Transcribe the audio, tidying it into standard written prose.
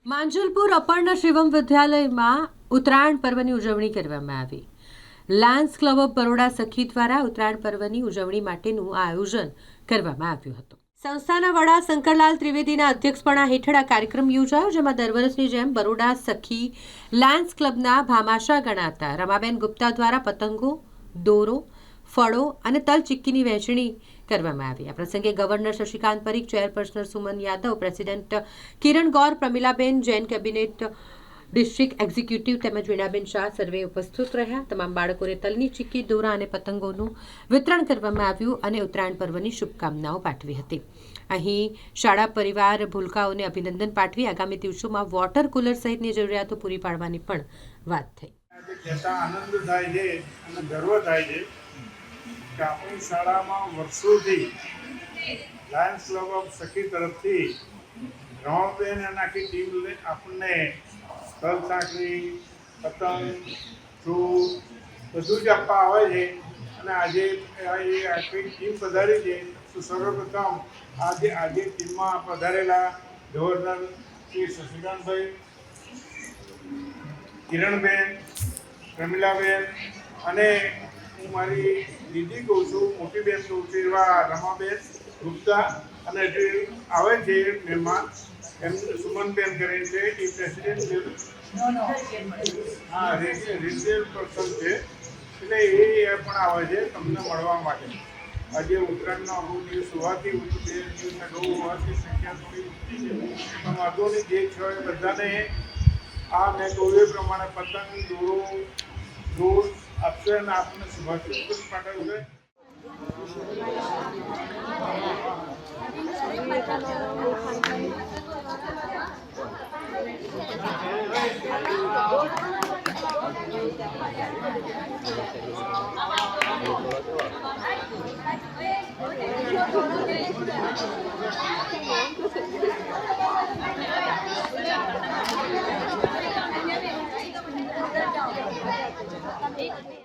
માંજલપુર અપર્ણ શિવમ વિદ્યાલયમાં ઉત્તરાયણ પર્વની ઉજવણી કરવામાં આવી। લાયન્સ ક્લબ ઓફ બરોડા સખી દ્વારા ઉત્તરાયણ પર્વની ઉજવણી માટેનું આયોજન કરવામાં આવ્યું હતું। સંસ્થાના વડા શંકરલાલ ત્રિવેદીના અધ્યક્ષપણા હેઠળ આ કાર્યક્રમ યોજાયો, જેમાં દર વર્ષની જેમ બરોડા સખી લાયન્સ ક્લબના ભામાશા ગણાતા રમાબેન ગુપ્તા દ્વારા પતંગો, દોરો, ફળો અને તલ ચિક્કીની વહેંચણી કરવામાં આવી। આ પ્રસંગે governor Shashikant Parikh, chairperson Suman Yadav, president Kiran Gaur, Pramilaben Jain, cabinet district executive તેમજ વીણાબેન શાહ સર્વે ઉપસ્થિત રહ્યા। તમામ બાળકોને તલની ચિક્કી, દોરા અને પતંગોનું વિતરણ કરવામાં આવ્યું અને ઉત્તરાયણ પર્વની શુભકામનાઓ પાઠવી હતી। અહીં શાળા પરિવાર ભૂલકાઓને અભિનંદન પાઠવી આગામી દિવસોમાં વોટર કુલર સહિતની જરૂરિયાતો પૂરી પાડવાની પણ વાત થઈ। આનંદ થાય છે અને ગર્વ થાય છે કે આપણી શાળામાં વર્ષોથી લાયન્સ ક્લબ ઓફ સખી તરફથી રમાબેન અને આખી ટીમને આપણને તલ સાંકળી, પતંગ, ફ્રૂટ બધું જ આપવા આવે છે અને આજે એ આખી ટીમ પધારી છે। તો સર્વપ્રથમ આજે ટીમમાં પધારેલા ગવર્નર શ્રી શશિકાંતભાઈ, કિરણબેન, પ્રમીલાબેન અને હું મારી દીદી કહું છું, મોટી બેન કહું છું, એવા રમાબેન ગુપ્તા અને જે આવે છે મહેમાન એમનું સુમનબેન કરીને છે, એ પ્રેસિડેન્ટ હા રિટેલ પર્સન છે, એટલે એ પણ આવે છે તમને મળવા માટે। આજે ઉત્તરાયણનો અમુક દિવસ હોવાથી 2 દિવસ અગાઉ હોવાથી સંખ્યા થોડી ઓછી છે, પણ વાંધો નહીં, જે છે એ બધાને આ મેં કહ્યું એ પ્રમાણે પતંગ, દોરો, રોજ આપશે અને આપણને શુભાશીર્વાદ પાઠવશે। Thank you.